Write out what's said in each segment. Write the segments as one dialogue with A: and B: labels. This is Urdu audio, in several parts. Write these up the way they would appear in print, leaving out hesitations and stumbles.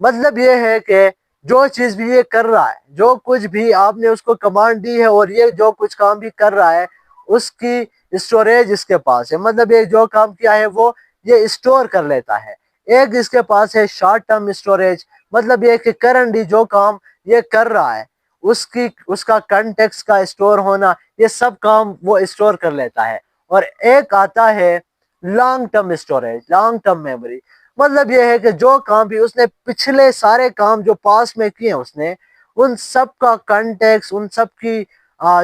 A: مطلب یہ ہے کہ جو چیز بھی یہ کر رہا ہے، جو کچھ بھی آپ نے اس کو کمانڈ دی ہے اور یہ جو کچھ کام بھی کر رہا ہے اس کی اسٹوریج اس کے پاس ہے، مطلب یہ جو کام کیا ہے وہ یہ اسٹور کر لیتا ہے۔ ایک اس کے پاس ہے شارٹ ٹرم اسٹوریج، مطلب یہ کہ کرنٹلی جو کام یہ کر رہا ہے اس کا کنٹیکس کا اسٹور ہونا، یہ سب کام وہ اسٹور کر لیتا ہے۔ اور ایک آتا ہے long term storage, long term memory, مطلب یہ ہے کہ جو کام بھی اس نے پچھلے سارے کام جو پاس میں کیے اس نے، ان سب کا کنٹیکس، ان سب کی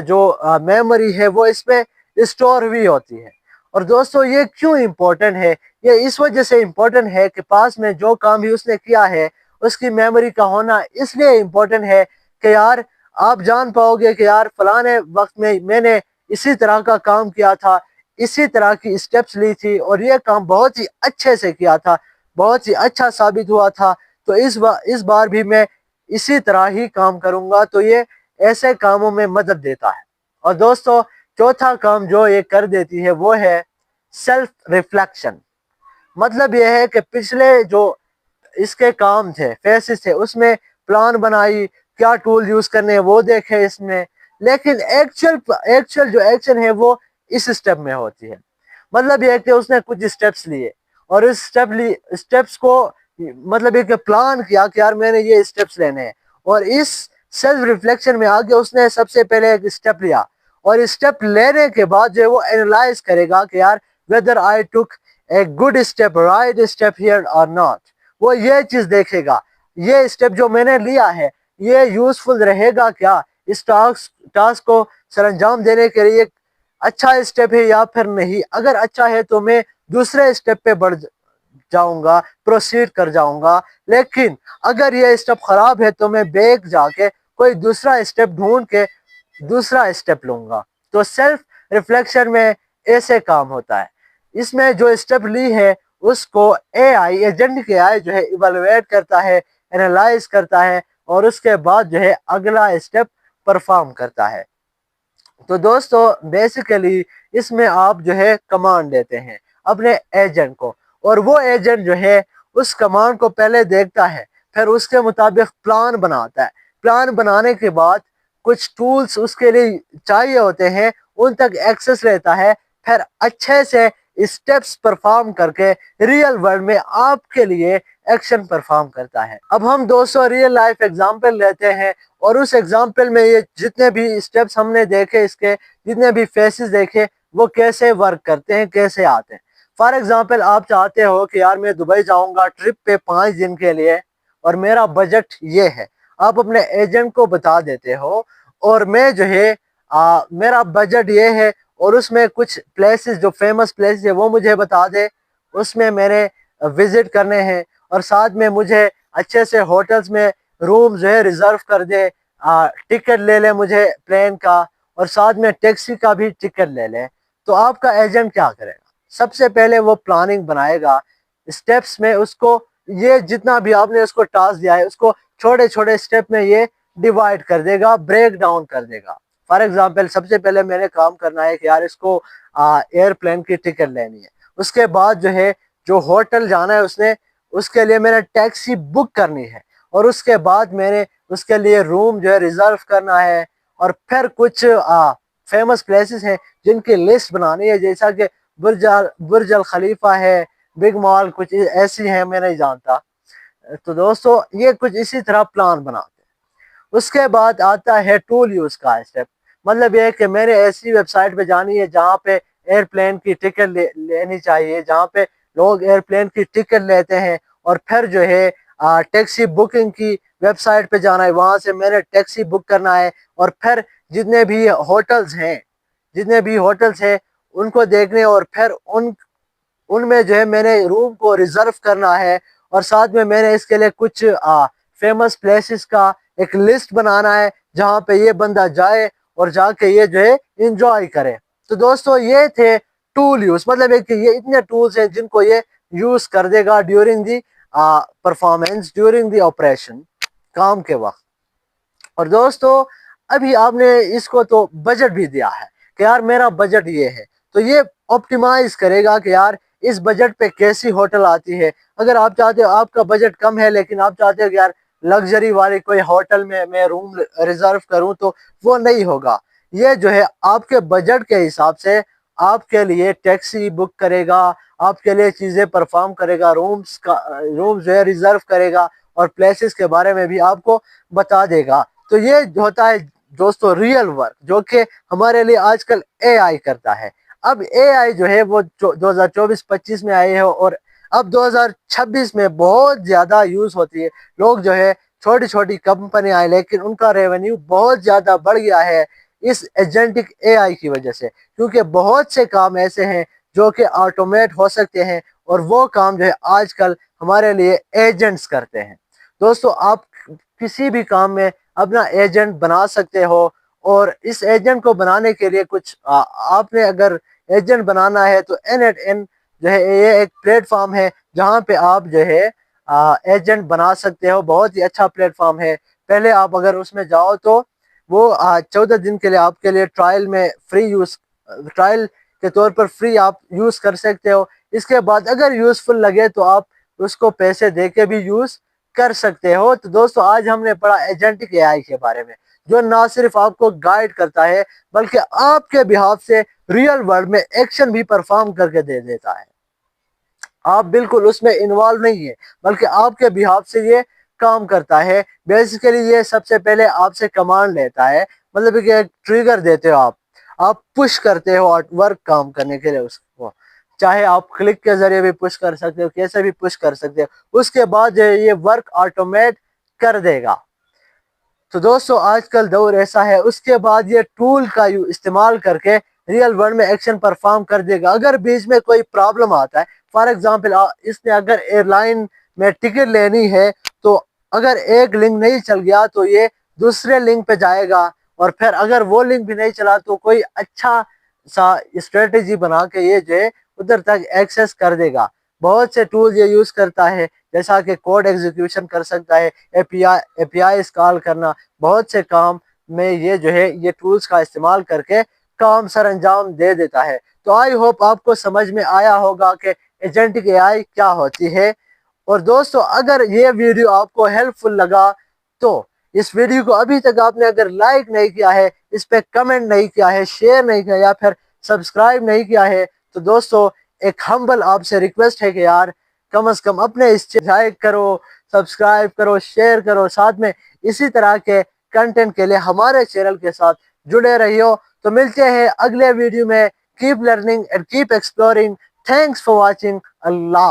A: جو میموری ہے وہ اس میں اسٹور ہوئی ہوتی ہے۔ اور دوستو یہ کیوں امپورٹنٹ ہے؟ یہ اس وجہ سے امپورٹنٹ ہے کہ پاس میں جو کام بھی اس نے کیا ہے اس کی میموری کا ہونا اس لیے امپورٹنٹ ہے کہ یار آپ جان پاؤ گے کہ یار فلانے وقت میں نے اسی طرح کا کام کیا تھا، اسی طرح کی اسٹیپس لی تھی اور یہ کام بہت ہی اچھے سے کیا تھا، بہت ہی اچھا ثابت ہوا تھا، تو اس بار بھی میں اسی طرح ہی کام کروں گا۔ تو یہ ایسے کاموں میں مدد دیتا ہے۔ اور دوستو چوتھا کام جو یہ کر دیتی ہے وہ ہے سیلف ریفلیکشن، مطلب یہ ہے کہ پچھلے جو اس کے کام تھے، فیسز تھے، اس میں پلان بنائی، کیا ٹول یوز کرنے وہ دیکھے اس میں، لیکن ایکچوئل جو ایکشن ہے وہ اس سٹیپ میں ہوتی ہے۔ مطلب یہ ہے کہ اس نے کچھ سٹیپس لیے اور اس سٹیپس کو مطلب یہ کہ پلان کیا کہ یار میں نے یہ سٹیپس لینے ہیں، اور اس سیلف ریفلیکشن میں آگے اس نے سب سے پہلے ایک سٹیپ لیا، اور اس سٹیپ لینے کے بعد جو ہے وہ اینالائز کرے گا کہ یار whether I took a good step, right step here or not، وہ یہ چیز دیکھے گا یہ سٹیپ جو میں نے لیا ہے یہ یوزفل رہے گا کیا، اس ٹاسک کو سر انجام دینے کے لیے اچھا سٹیپ ہے یا پھر نہیں۔ اگر اچھا ہے تو میں دوسرے سٹیپ پہ بڑھ جاؤں گا، پروسیڈ کر جاؤں گا، لیکن اگر یہ سٹیپ خراب ہے تو میں بیک جا کے کوئی دوسرا سٹیپ ڈھونڈ کے دوسرا سٹیپ لوں گا۔ تو سیلف ریفلیکشن میں ایسے کام ہوتا ہے۔ اس میں جو سٹیپ لی ہے اس کو اے آئی ایجنٹ کے آئی جو ہے ایویلویٹ کرتا ہے، اینالائز کرتا ہے، اور اس کے بعد جو ہے اگلا سٹیپ پرفارم کرتا ہے۔ تو دوستو بیسیکلی اس میں آپ جو ہے کمانڈ دیتے ہیں اپنے ایجنٹ کو، اور وہ ایجنٹ جو ہے اس کمانڈ کو پہلے دیکھتا ہے، پھر اس کے مطابق پلان بناتا ہے، پلان بنانے کے بعد کچھ ٹولز اس کے لیے چاہیے ہوتے ہیں ان تک ایکسس لیتا ہے، پھر اچھے سے اسٹیپس پرفارم کر کے ریئل ورلڈ میں آپ کے لیے ایکشن پرفارم کرتا ہے۔ اب ہم دوستو ریئل لائف ایگزامپل لیتے ہیں، اور اس ایگزامپل میں یہ جتنے بھی اسٹیپس ہم نے دیکھے، اس کے جتنے بھی فیسز دیکھے وہ کیسے ورک کرتے ہیں، کیسے آتے ہیں۔ فار ایگزامپل آپ چاہتے ہو کہ یار میں دبئی جاؤں گا ٹرپ پہ 5 دن کے لیے اور میرا بجٹ یہ ہے، آپ اپنے ایجنٹ کو بتا دیتے ہو، اور میں جو ہے میرا بجٹ یہ ہے، اور اس میں کچھ پلیسز جو فیمس پلیسز ہیں وہ مجھے بتا دے، اس میں میں نے وزٹ کرنے ہیں، اور ساتھ میں مجھے اچھے سے ہوٹلز میں روم جو ہے ریزرو کر دے، ٹکٹ لے لے مجھے پلین کا، اور ساتھ میں ٹیکسی کا بھی ٹکٹ لے لے۔ تو آپ کا ایجنٹ کیا کرے گا؟ سب سے پہلے وہ پلاننگ بنائے گا، اسٹیپس میں اس کو یہ جتنا بھی آپ نے اس کو ٹاسک دیا ہے اس کو چھوٹے چھوٹے اسٹیپ میں یہ ڈیوائڈ کر دے گا، بریک ڈاؤن کر دے گا۔ فار ایگزامپل سب سے پہلے میں نے کام کرنا ہے کہ یار اس کو ایئرپلین کی ٹکٹ لینی ہے، اس کے بعد جو ہے جو ہوٹل جانا ہے اس کے لیے میں نے ٹیکسی بک کرنی ہے، اور اس کے بعد میں نے اس کے لیے روم جو ہے ریزرو کرنا ہے، اور پھر کچھ فیمس پلیسز ہیں جن کی لسٹ بنانی ہے، جیسا کہ برج الخلیفہ ہے، بگ مال، کچھ ایسی ہیں میں نہیں جانتا۔ تو دوستو یہ کچھ اسی طرح پلان بناتے ہیں۔ اس کے بعد آتا ہے ٹول یوز کا اسٹیپ، مطلب یہ کہ میں نے ایسی ویب سائٹ پہ جانی ہے جہاں پہ ایئرپلین کی ٹکٹ لینی چاہیے، جہاں پہ لوگ ایئرپلین کی ٹکٹ لیتے ہیں، اور پھر جو ہے ٹیکسی بکنگ کی ویب سائٹ پہ جانا ہے، وہاں سے میں نے ٹیکسی بک کرنا ہے، اور پھر جتنے بھی ہوٹلز ہیں ان کو دیکھنے، اور پھر ان میں جو ہے میں نے روم کو ریزرو کرنا ہے، اور ساتھ میں نے اس کے لیے کچھ فیمس پلیسز کا ایک لسٹ بنانا ہے جہاں پہ یہ بندہ جائے اور جا کے یہ جو ہے انجوائے کرے۔ تو دوستو یہ تھے ٹول یوز، مطلب کہ یہ اتنے ٹولز ہیں جن کو یہ یوز کر دے گا during the performance, during the operation, کام کے وقت۔ اور دوستو ابھی آپ نے اس کو تو بجٹ بھی دیا ہے کہ یار میرا بجٹ یہ ہے، تو یہ آپٹیمائز کرے گا کہ یار اس بجٹ پہ کیسی ہوٹل آتی ہے۔ اگر آپ چاہتے ہو آپ کا بجٹ کم ہے لیکن آپ چاہتے ہو کہ یار لگژری والی کوئی ہوٹل میں روم ریزرو کروں تو وہ نہیں ہوگا۔ یہ جو ہے آپ کے بجٹ کے حساب سے آپ کے لیے ٹیکسی بک کرے گا، آپ کے لیے چیزیں پرفارم کرے گا، روم جو ہے ریزرو کرے گا اور پلیسز کے بارے میں بھی آپ کو بتا دے گا۔ تو یہ ہوتا ہے دوستو ریئل ورک، جو کہ ہمارے لیے آج کل اے آئی کرتا ہے۔ اب اے آئی جو ہے وہ 2024-25 میں آئے ہیں اور اب 2026 میں بہت زیادہ یوز ہوتی ہے۔ لوگ جو ہے چھوٹی چھوٹی کمپنی آئے لیکن ان کا ریونیو بہت زیادہ بڑھ گیا ہے اس ایجنٹک اے آئی کی وجہ سے، کیونکہ بہت سے کام ایسے ہیں جو کہ آٹومیٹ ہو سکتے ہیں اور وہ کام جو ہے آج کل ہمارے لیے ایجنٹس کرتے ہیں۔ دوستو آپ کسی بھی کام میں اپنا ایجنٹ بنا سکتے ہو، اور اس ایجنٹ کو بنانے کے لیے کچھ آپ نے اگر ایجنٹ بنانا ہے تو N@N جو ہے یہ ایک پلیٹ فارم ہے جہاں پہ آپ جو ہے ایجنٹ بنا سکتے ہو۔ بہت ہی اچھا پلیٹ فارم ہے۔ پہلے آپ اگر اس میں جاؤ تو وہ 14 دن کے لیے آپ کے لیے ٹرائل کے طور پر فری آپ یوز کر سکتے ہو۔ اس کے بعد اگر یوزفل لگے تو آپ اس کو پیسے دے کے بھی یوز کر سکتے ہو۔ تو دوستو آج ہم نے پڑھا ایجنٹک اے آئی کے بارے میں، جو نہ صرف آپ کو گائیڈ کرتا ہے بلکہ آپ کے بہاف سے ریئل ورلڈ میں ایکشن بھی پرفارم کر کے دے دیتا ہے۔ آپ بالکل اس میں انوالو نہیں ہے بلکہ آپ کے بہاف سے یہ کام کرتا ہے۔ بیسیکلی یہ سب سے پہلے آپ سے کمانڈ لیتا ہے، مطلب کہ ایک ٹریگر دیتے ہو آپ پش کرتے ہو ورک کام کرنے کے لیے اس کو، چاہے آپ کلک کے ذریعے بھی پش کر سکتے ہو، کیسے بھی پش کر سکتے ہو۔ اس کے بعد جو ہے یہ ورک آٹومیٹ کر دے گا۔ تو دوستو آج کل دور ایسا ہے، اس کے بعد یہ ٹول کا استعمال کر کے ریئل ورلڈ میں ایکشن پرفارم کر دے گا۔ اگر بیچ میں کوئی پرابلم آتا ہے، فار ایگزامپل اس نے اگر ایئر لائن میں ٹکٹ لینی ہے تو اگر ایک لنک نہیں چل گیا تو یہ دوسرے لنک پہ جائے گا، اور پھر اگر وہ لنک بھی نہیں چلا تو کوئی اچھا سا اسٹریٹجی بنا کے یہ جو ہے ادھر تک ایکسیس کر دے گا۔ بہت سے ٹول یہ یوز کرتا ہے، جیسا کہ کوڈ ایگزیکیوشن کر سکتا ہے، اے پی آئی کال کرنا، بہت سے کام میں یہ جو ہے یہ ٹولز کا استعمال کر کے کام سر انجام دے دیتا ہے۔ تو آئی ہوپ آپ کو سمجھ میں آیا ہوگا کہ ایجنٹک اے آئی کیا ہوتی ہے۔ اور دوستو اگر یہ ویڈیو آپ کو ہیلپ فل لگا تو اس ویڈیو کو ابھی تک آپ نے اگر لائک نہیں کیا ہے، اس پہ کمنٹ نہیں کیا ہے، شیئر نہیں کیا یا پھر سبسکرائب نہیں کیا ہے، تو دوستو ایک ہمبل آپ سے ریکویسٹ ہے کہ یار کم از کم اپنے اس لائک کرو، سبسکرائب کرو، شیئر کرو، ساتھ میں اسی طرح کے کنٹینٹ کے لیے ہمارے چینل کے ساتھ جڑے رہیو۔ تو ملتے ہیں اگلے ویڈیو میں۔ Keep learning and keep exploring. Thanks for watching. Allah